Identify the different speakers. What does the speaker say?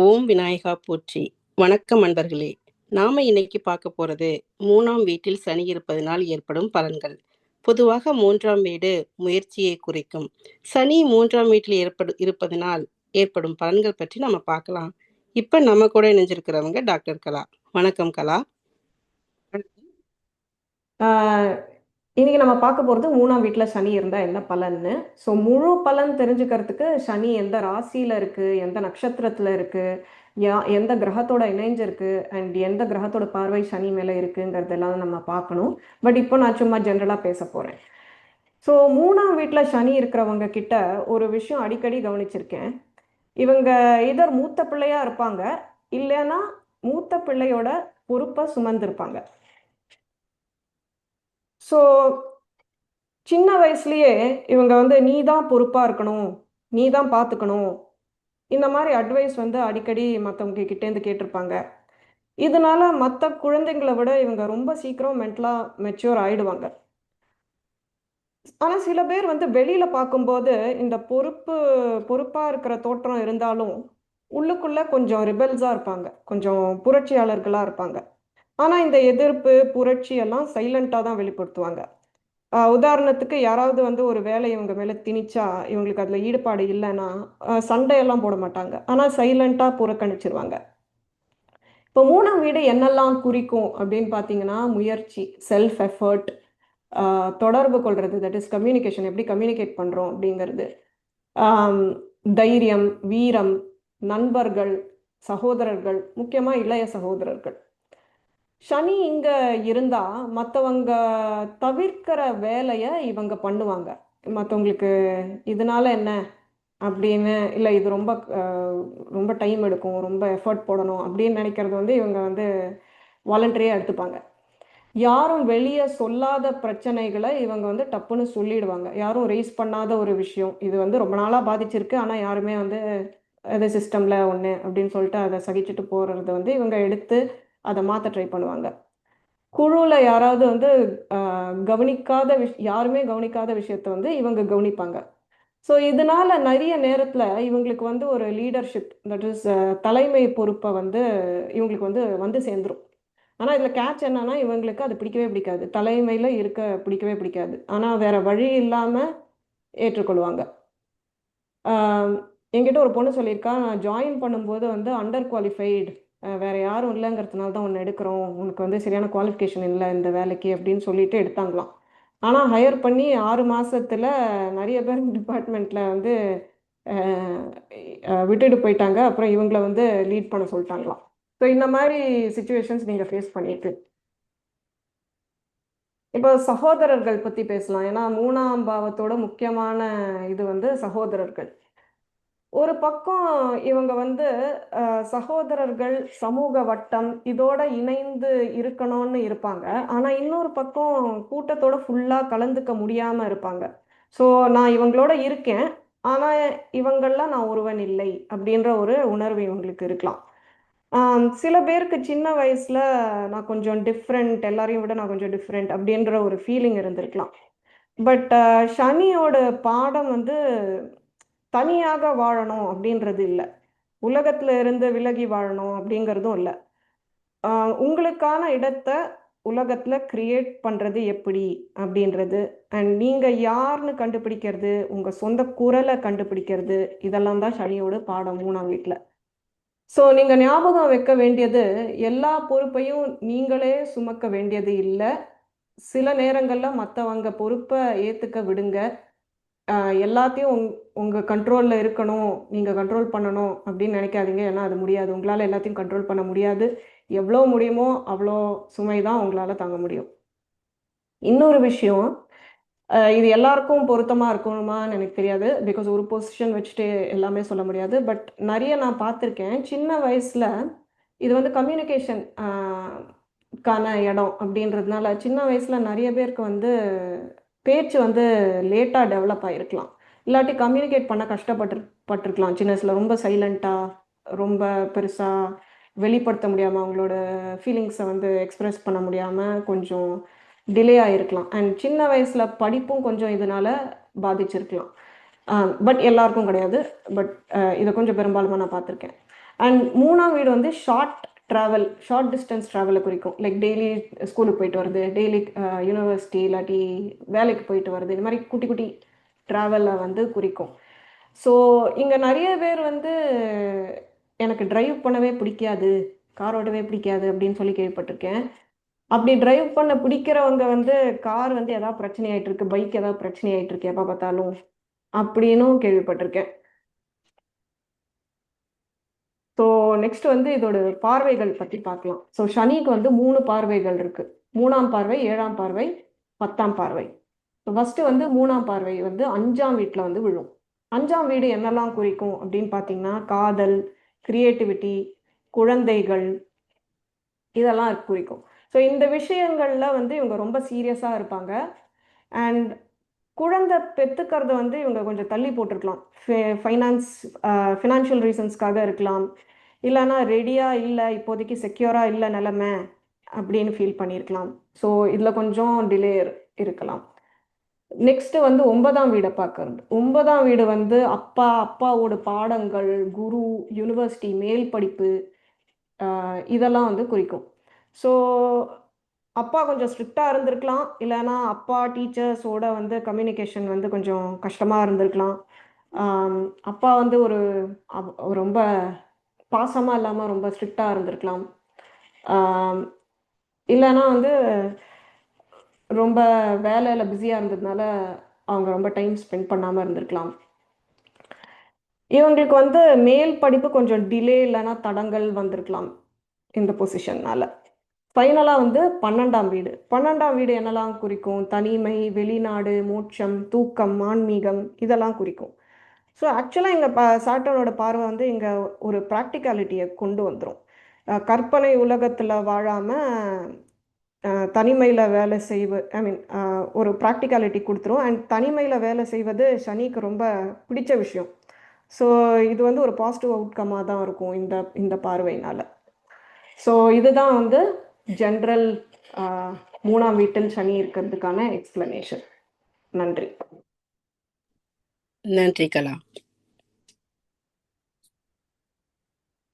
Speaker 1: ஓம் விநாயகா போற்றி. வணக்கம் அன்பர்களே. நாம இன்னைக்கு பார்க்க போறது 3ஆம் வீட்டில் சனி இருப்பதனால் ஏற்படும் பலன்கள். பொதுவாக 3ஆம் வீடு முயற்சியை குறிக்கும். சனி 3ஆம் வீட்டில் இருப்பதனால் ஏற்படும் பலன்கள் பற்றி நம்ம பார்க்கலாம். இப்ப நம்ம கூட இணைஞ்சிருக்கிறவங்க டாக்டர் கலா. வணக்கம் கலா.
Speaker 2: ஆஹ் இன்னைக்கு நம்ம பார்க்க போகிறது 3ஆம் வீட்டில் சனி இருந்தால் என்ன பலன்னு. ஸோ முழு பலன் தெரிஞ்சுக்கிறதுக்கு சனி எந்த ராசியில் இருக்குது, எந்த நட்சத்திரத்தில் இருக்குது, எந்த கிரகத்தோட இணைஞ்சிருக்கு அண்ட் எந்த கிரகத்தோட பார்வை சனி மேலே இருக்குங்கிறதெல்லாம் நம்ம பார்க்கணும். பட் இப்போ நான் சும்மா ஜென்ரலாக பேச போகிறேன். ஸோ 3ஆம் வீட்டில் சனி இருக்கிறவங்க கிட்ட ஒரு விஷயம் அடிக்கடி கவனிச்சிருக்கேன். இவங்க இதர் மூத்த பிள்ளையா இருப்பாங்க, இல்லைன்னா மூத்த பிள்ளையோட பொறுப்பை சுமந்திருப்பாங்க. ஸோ சின்ன வயசுலயே இவங்க நீ தான் பொறுப்பா இருக்கணும், நீ தான் பார்த்துக்கணும், இந்த மாதிரி அட்வைஸ் அடிக்கடி மற்றவங்க கிட்டேருந்து கேட்டிருப்பாங்க. இதனால மற்ற குழந்தைங்களை விட இவங்க ரொம்ப சீக்கிரம் மென்டலா மெச்சூர் ஆயிடுவாங்க. ஆனா சில பேர் வெளியில பார்க்கும்போது இந்த பொறுப்பா இருக்கிற தோற்றம் இருந்தாலும் உள்ளுக்குள்ள கொஞ்சம் ரிபெல்ஸா இருப்பாங்க, கொஞ்சம் புரட்சியாளர்களா இருப்பாங்க. ஆனா இந்த எதிர்ப்பு புரட்சி எல்லாம் சைலண்டா தான் வெளிப்படுத்துவாங்க. உதாரணத்துக்கு யாராவது ஒரு வேலையை இவங்க மேலே திணிச்சா இவங்களுக்கு அதில் ஈடுபாடு இல்லைன்னா சண்டையெல்லாம் போட மாட்டாங்க, ஆனால் சைலண்ட்டாக புறக்கணிச்சிருவாங்க. இப்போ 3ஆம் வீடு என்னெல்லாம் குறிக்கும் அப்படின்னு பார்த்தீங்கன்னா, முயற்சி, செல்ஃப் எஃபர்ட், தொடர்பு கொள்வது, தட் இஸ் கம்யூனிகேஷன், எப்படி கம்யூனிகேட் பண்ணுறோம் அப்படிங்கிறது, ஆம், தைரியம், வீரம், நண்பர்கள், சகோதரர்கள், முக்கியமாக இளைய சகோதரர்கள். சனி இங்க இருந்தா மற்றவங்க தவிர்க்கிற வேலையை இவங்க பண்ணுவாங்க. மற்றவங்களுக்கு இதனால என்ன அப்படின்னு இல்லை, இது ரொம்ப ரொம்ப டைம் எடுக்கும், ரொம்ப எஃபர்ட் போடணும் அப்படின்னு நினைக்கிறது இவங்க வாலண்டரியாக எடுத்துப்பாங்க. யாரும் வெளியே சொல்லாத பிரச்சனைகளை இவங்க டப்புன்னு சொல்லிடுவாங்க. யாரும் ரைஸ் பண்ணாத ஒரு விஷயம் இது ரொம்ப நாளாக பாதிச்சிருக்கு, ஆனால் யாருமே அது சிஸ்டமில் ஒன்று அப்படின்னு சொல்லிட்டு அதை சகிச்சுட்டு போகிறது இவங்க எடுத்து அதை மாற்ற ட்ரை பண்ணுவாங்க. குழுவில் யாராவது கவனிக்காத யாருமே கவனிக்காத விஷயத்த இவங்க கவனிப்பாங்க. ஸோ இதனால நிறைய நேரத்தில் இவங்களுக்கு ஒரு லீடர்ஷிப், தட் இஸ் தலைமை பொறுப்பை இவங்களுக்கு வந்து சேர்ந்துரும். ஆனால் இதில் கேட்ச் என்னன்னா, இவங்களுக்கு அது பிடிக்கவே பிடிக்காது, தலைமையில் இருக்க பிடிக்கவே பிடிக்காது. ஆனால் வேற வழி இல்லாமல் ஏற்றுக்கொள்வாங்க. ஆஹ் என்கிட்ட ஒரு பொண்ணு சொல்லியிருக்கா, நான் ஜாயின் பண்ணும்போது அண்டர் குவாலிஃபைடு, வேற யாரும் இல்லைங்கிறதுனால தான் ஒன்று எடுக்கிறோம், உனக்கு சரியான குவாலிஃபிகேஷன் இல்லை இந்த வேலைக்கு அப்படின்னு சொல்லிட்டு எடுத்தாங்களாம். ஆனால் ஹையர் பண்ணி 6 மாசத்துல நிறைய பேர் டிபார்ட்மெண்ட்ல அஹ், விட்டுட்டு போயிட்டாங்க. அப்புறம் இவங்களை லீட் பண்ண சொல்லிட்டாங்களாம். ஸோ இந்த மாதிரி சுச்சுவேஷன்ஸ் நீங்கள் ஃபேஸ் பண்ணிட்டு. இப்போ சகோதரர்கள் பற்றி பேசலாம். ஏன்னா 3ஆம் பாவத்தோட முக்கியமான இது சகோதரர்கள். ஒரு பக்கம் இவங்க சகோதரர்கள், சமூக வட்டம் இதோட இணைந்து இருக்கணும்னு இருப்பாங்க. ஆனா இன்னொரு பக்கம் கூட்டத்தோட ஃபுல்லா கலந்துக்க முடியாம இருப்பாங்க. ஸோ நான் இவங்களோட இருக்கேன், ஆனா இவங்கள்லாம் நான் ஒருவன் இல்லை அப்படின்ற ஒரு உணர்வு இவங்களுக்கு இருக்கலாம். சில பேருக்கு சின்ன வயசுல நான் கொஞ்சம் டிஃப்ரெண்ட், எல்லாரையும் விட நான் கொஞ்சம் டிஃப்ரெண்ட் அப்படின்ற ஒரு ஃபீலிங் இருந்திருக்கலாம். பட் சனியோட பாடம் தனியாக வாழணும் அப்படின்றது இல்லை, உலகத்துல இருந்து விலகி வாழணும் அப்படிங்கிறதும் இல்லை. உங்களுக்கான இடத்தை உலகத்துல கிரியேட் பண்றது எப்படி அப்படின்றது, அண்ட் நீங்க யாருன்னு கண்டுபிடிக்கிறது, உங்க சொந்த குரலை கண்டுபிடிக்கிறது, இதெல்லாம் தான் சனியோட பாடம் 3ஆம் வீட்டுல. ஸோ நீங்க ஞாபகம் வைக்க வேண்டியது, எல்லா பொறுப்பையும் நீங்களே சுமக்க வேண்டியது இல்லை. சில நேரங்கள்ல மற்றவங்க பொறுப்பை ஏத்துக்க விடுங்க. எல்லாத்தையும் உங்க கண்ட்ரோல்ல இருக்கணும், நீங்க கண்ட்ரோல் பண்ணணும் அப்படின்னு நினைக்காதீங்க. ஏன்னா அது முடியாது, உங்களால எல்லாத்தையும் கண்ட்ரோல் பண்ண முடியாது. எவ்வளோ முடியுமோ அவ்வளோ சுமை தான் உங்களால தாங்க முடியும். இன்னொரு விஷயம், இது எல்லாருக்கும் பொருத்தமா இருக்கணுமான்னு எனக்கு தெரியாது, பிகாஸ் ஒரு பொசிஷன் வச்சுட்டு எல்லாமே சொல்ல முடியாது. பட் நிறைய நான் பார்த்துருக்கேன் சின்ன வயசுல. இது கம்யூனிகேஷன் கான இடம் அப்படின்றதுனால சின்ன வயசுல நிறைய பேருக்கு பேச்சு லேட்டா டெவலப் ஆகிருக்கலாம். இல்லாட்டி கம்யூனிகேட் பண்ண கஷ்டப்பட்டிருக்கலாம். சின்ன வயசுல ரொம்ப சைலண்டா, ரொம்ப பெருசா வெளிப்படுத்த முடியாம, அவங்களோட ஃபீலிங்ஸை எக்ஸ்பிரஸ் பண்ண முடியாம கொஞ்சம் டிலே ஆகிருக்கலாம். அண்ட் சின்ன வயசுல படிப்பும் கொஞ்சம் இதனால பாதிச்சிருக்கலாம். பட் எல்லாருக்கும் கிடையாது. பட் இதை கொஞ்சம் பெரும்பாலுமா நான் பார்த்துருக்கேன். அண்ட் மூணாம் வீடு வந்து ஷார்ட் டிஸ்டன்ஸ் ட்ராவலை குறிக்கும். லைக் டெய்லி ஸ்கூலுக்கு போயிட்டு வருது, டெய்லி யூனிவர்சிட்டி இல்லாட்டி வேலைக்கு போயிட்டு வருது, இந்த மாதிரி குட்டி குட்டி ட்ராவலை வந்து குறிக்கும். ஸோ இங்கே நிறைய பேர் வந்து எனக்கு டிரைவ் பண்ணவே பிடிக்காது, கார் ஓட்டவே பிடிக்காது அப்படின்னு சொல்லி கேள்விப்பட்டிருக்கேன். அப்படி டிரைவ் பண்ண பிடிக்கிறவங்க வந்து கார் வந்து ஏதாவது பிரச்சனை ஆயிட்டு இருக்கு, பைக் ஏதாவது பிரச்சனை ஆயிட்டு இருக்கு எப்போ பார்த்தாலும் அப்படின்னும் கேள்விப்பட்டிருக்கேன். ஸோ நெக்ஸ்ட் வந்து இதோட பார்வைகள் பற்றி பார்க்கலாம். ஸோ சனிக்கு வந்து 3 பார்வைகள் இருக்கு. 3ஆம் பார்வை, 7ஆம் பார்வை, 10ஆம் பார்வை. ஃபர்ஸ்ட் வந்து 3ஆம் பார்வை வந்து 5ஆம் வீட்டில் வந்து விழும். 5ஆம் வீடு என்னெல்லாம் குறிக்கும் அப்படின்னு பார்த்தீங்கன்னா, காதல், கிரியேட்டிவிட்டி, குழந்தைகள், இதெல்லாம் குறிக்கும். ஸோ இந்த விஷயங்கள்ல வந்து இவங்க ரொம்ப சீரியஸாக இருப்பாங்க. அண்ட் குழந்தை பெற்றுக்கிறது வந்து இவங்க கொஞ்சம் தள்ளி போட்டிருக்கலாம். ஃபினான்ஷியல் ரீசன்ஸ்க்காக இருக்கலாம், இல்லைன்னா ரெடியாக இல்லை, இப்போதைக்கு செக்யூராக இல்லை நிலைமை அப்படின்னு ஃபீல் பண்ணியிருக்கலாம். ஸோ இதில் கொஞ்சம் டிலே இருக்கலாம். நெக்ஸ்ட் வந்து 9ஆம் வீடை பார்க்கறது. 9ஆம் வீடு வந்து அப்பாவோட பாடங்கள், குரு, யூனிவர்சிட்டி, மேல் படிப்பு, இதெல்லாம் வந்து குறிக்கும். ஸோ அப்பா கொஞ்சம் ஸ்ட்ரிக்டாக இருந்திருக்கலாம், இல்லைன்னா அப்பா டீச்சர்ஸோட வந்து கம்யூனிகேஷன் வந்து கொஞ்சம் கஷ்டமாக இருந்திருக்கலாம். அப்பா வந்து ரொம்ப பாசமாக இல்லாமல் ரொம்ப ஸ்ட்ரிக்டாக இருந்திருக்கலாம். இல்லைன்னா வந்து ரொம்ப வேலையில் பிஸியாக இருந்ததுனால அவங்க ரொம்ப டைம் ஸ்பெண்ட் பண்ணாமல் இருந்திருக்கலாம். இவங்களுக்கு வந்து மேல் படிப்பு கொஞ்சம் டிலே இல்லைன்னா தடங்கள் வந்திருக்கலாம் இந்த பொசிஷன்னால. ஃபைனலாக வந்து 12ஆம் வீடு. 12ஆம் வீடு என்னெல்லாம் குறிக்கும்? தனிமை, வெளிநாடு, மோட்சம், தூக்கம், ஆன்மீகம், இதெல்லாம் குறிக்கும். ஸோ ஆக்சுவலாக இங்கே சாட்டனோட பார்வை வந்து இங்கே ஒரு ப்ராக்டிகாலிட்டியை கொண்டு வந்துடும். கற்பனை உலகத்தில் வாழாமல் தனிமையில் வேலை ஒரு ப்ராக்டிகாலிட்டி கொடுத்துரும். அண்ட் தனிமையில் வேலை செய்வது சனிக்கு ரொம்ப பிடிச்ச விஷயம். ஸோ இது வந்து ஒரு பாசிட்டிவ் அவுட்கமாக தான் இருக்கும் இந்த பார்வையினால். ஸோ இதுதான் வந்து ஜென்ரல் 3ஆம் வீட்டில் சனி இருக்கிறதுக்கான எக்ஸ்பிளனேஷன். நன்றி.
Speaker 1: நன்றி கலா.